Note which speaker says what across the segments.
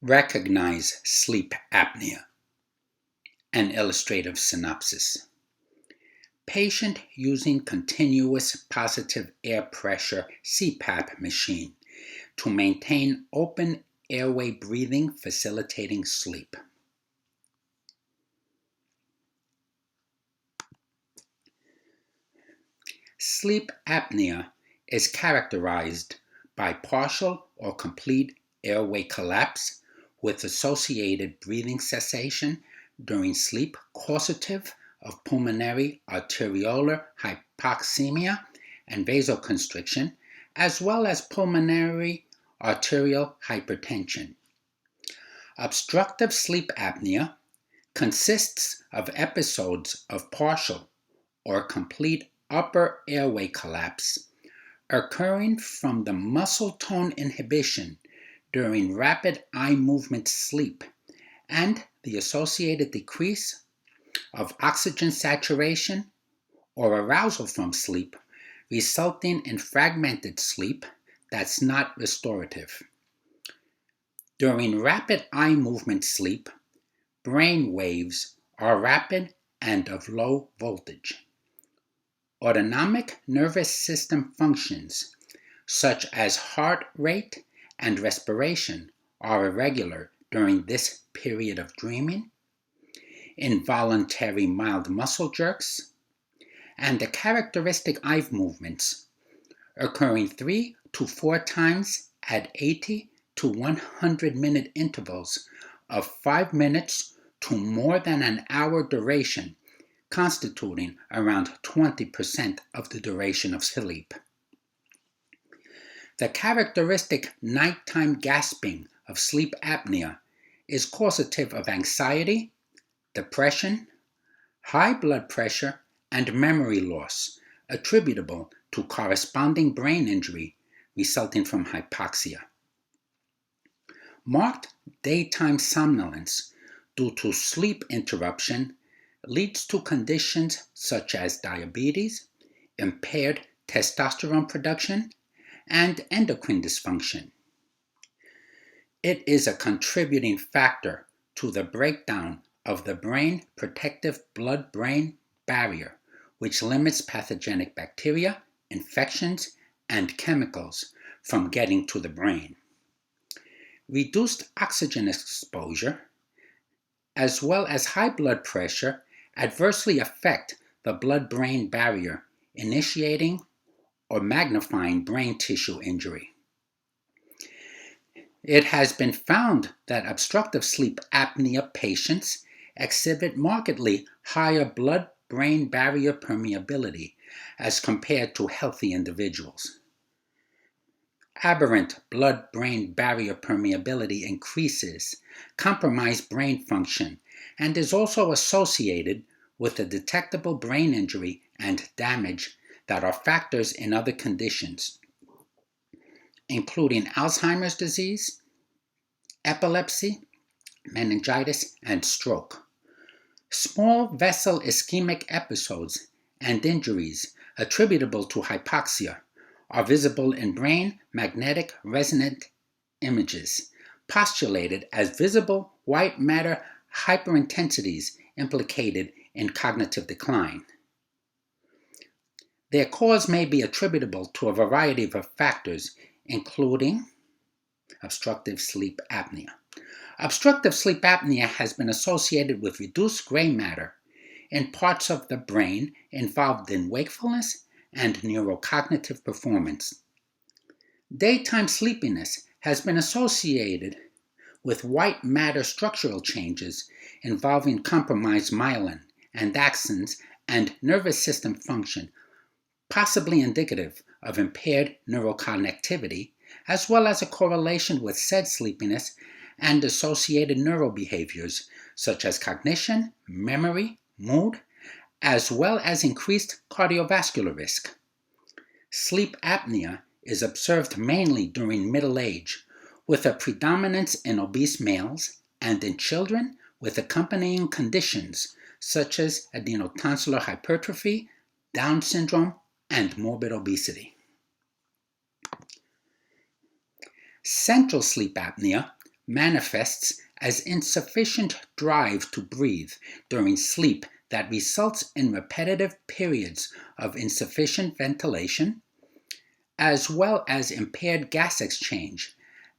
Speaker 1: Recognize sleep apnea. An illustrative synopsis. Patient using continuous positive air pressure CPAP machine to maintain open airway breathing, facilitating sleep. Sleep apnea is characterized by partial or complete airway collapse with associated breathing cessation during sleep, causative of pulmonary arteriolar hypoxemia and vasoconstriction, as well as pulmonary arterial hypertension. Obstructive sleep apnea consists of episodes of partial or complete upper airway collapse occurring from the muscle tone inhibition during rapid eye movement sleep and the associated decrease of oxygen saturation or arousal from sleep, resulting in fragmented sleep that's not restorative. During rapid eye movement sleep, brain waves are rapid and of low voltage. Autonomic nervous system functions, such as heart rate and respiration, are irregular during this period of dreaming. Involuntary mild muscle jerks, and the characteristic eye movements occurring 3 to 4 times at 80 to 100 minute intervals of 5 minutes to more than an hour duration, constituting around 20% of the duration of sleep. The characteristic nighttime gasping of sleep apnea is causative of anxiety, depression, high blood pressure, and memory loss attributable to corresponding brain injury resulting from hypoxia. Marked daytime somnolence due to sleep interruption leads to conditions such as diabetes, impaired testosterone production, and endocrine dysfunction. It is a contributing factor to the breakdown of the brain protective blood-brain barrier, which limits pathogenic bacteria, infections, and chemicals from getting to the brain. Reduced oxygen exposure, as well as high blood pressure, adversely affect the blood-brain barrier, initiating or magnifying brain tissue injury. It has been found that obstructive sleep apnea patients exhibit markedly higher blood-brain barrier permeability as compared to healthy individuals. Aberrant blood-brain barrier permeability increases compromised brain function and is also associated with the detectable brain injury and damage that are factors in other conditions, including Alzheimer's disease, epilepsy, meningitis, and stroke. Small vessel ischemic episodes and injuries attributable to hypoxia are visible in brain magnetic resonant images, postulated as visible white matter hyperintensities implicated in cognitive decline. Their cause may be attributable to a variety of factors, including obstructive sleep apnea. Obstructive sleep apnea has been associated with reduced gray matter in parts of the brain involved in wakefulness and neurocognitive performance. Daytime sleepiness has been associated with white matter structural changes involving compromised myelin and axons and nervous system function, possibly indicative of impaired neuroconnectivity, as well as a correlation with said sleepiness and associated neurobehaviors such as cognition, memory, mood, as well as increased cardiovascular risk. Sleep apnea is observed mainly during middle age, with a predominance in obese males and in children with accompanying conditions such as adenotonsillar hypertrophy, Down syndrome, and morbid obesity. Central sleep apnea manifests as insufficient drive to breathe during sleep that results in repetitive periods of insufficient ventilation, as well as impaired gas exchange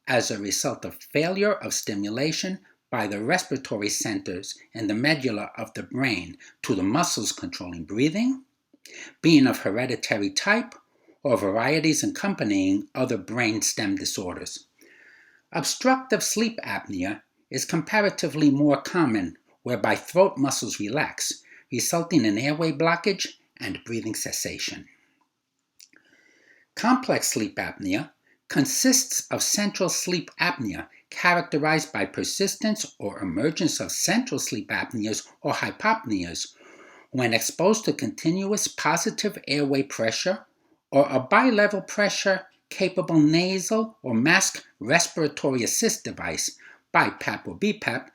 Speaker 1: as a result of failure of stimulation by the respiratory centers in the medulla of the brain to the muscles controlling breathing, being of hereditary type, or varieties accompanying other brain stem disorders. Obstructive sleep apnea is comparatively more common, whereby throat muscles relax, resulting in airway blockage and breathing cessation. Complex sleep apnea consists of central sleep apnea characterized by persistence or emergence of central sleep apneas or hypopneas when exposed to continuous positive airway pressure or a bilevel pressure capable nasal or mask respiratory assist device, BiPAP or BPAP,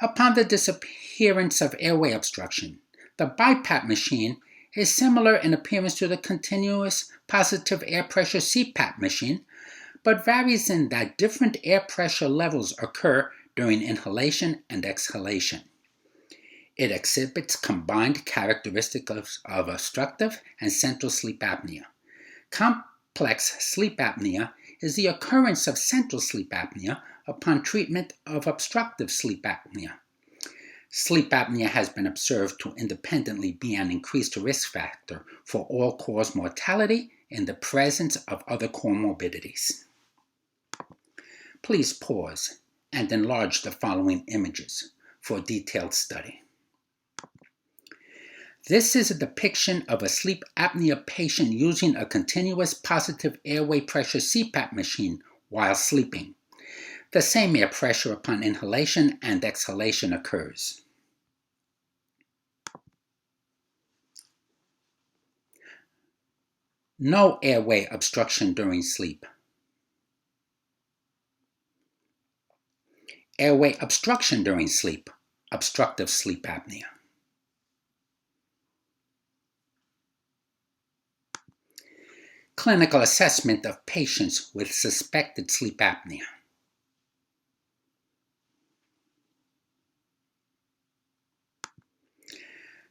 Speaker 1: upon the disappearance of airway obstruction. The BiPAP machine is similar in appearance to the continuous positive air pressure CPAP machine, but varies in that different air pressure levels occur during inhalation and exhalation. It exhibits combined characteristics of obstructive and central sleep apnea. Complex sleep apnea is the occurrence of central sleep apnea upon treatment of obstructive sleep apnea. Sleep apnea has been observed to independently be an increased risk factor for all-cause mortality in the presence of other comorbidities. Please pause and enlarge the following images for a detailed study. This is a depiction of a sleep apnea patient using a continuous positive airway pressure CPAP machine while sleeping. The same air pressure upon inhalation and exhalation occurs. No airway obstruction during sleep. Airway obstruction during sleep, obstructive sleep apnea. Clinical assessment of patients with suspected sleep apnea.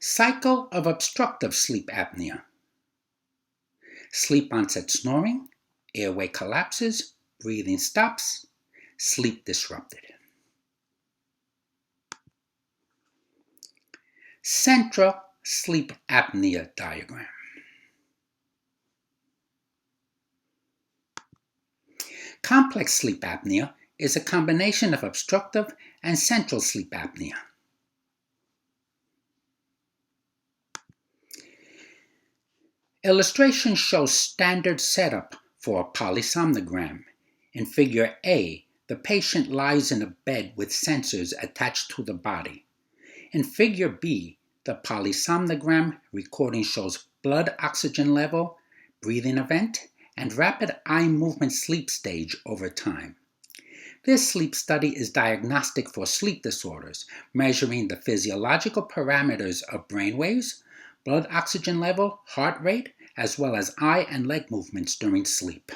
Speaker 1: Cycle of obstructive sleep apnea. Sleep onset snoring, airway collapses, breathing stops, sleep disrupted. Central sleep apnea diagram. Complex sleep apnea is a combination of obstructive and central sleep apnea. Illustration shows standard setup for a polysomnogram. In figure A, the patient lies in a bed with sensors attached to the body. In figure B, the polysomnogram recording shows blood oxygen level, breathing event, and rapid eye movement sleep stage over time. This sleep study is diagnostic for sleep disorders, measuring the physiological parameters of brainwaves, blood oxygen level, heart rate, as well as eye and leg movements during sleep.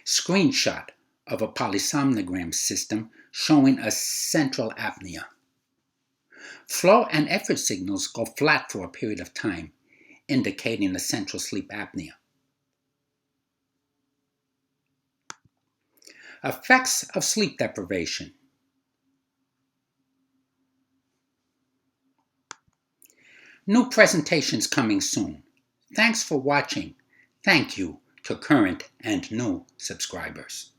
Speaker 1: Screenshot of a polysomnogram system showing a central apnea. Flow and effort signals go flat for a period of time, indicating a central sleep apnea. Effects of sleep deprivation. New presentations coming soon. Thanks for watching. Thank you to current and new subscribers.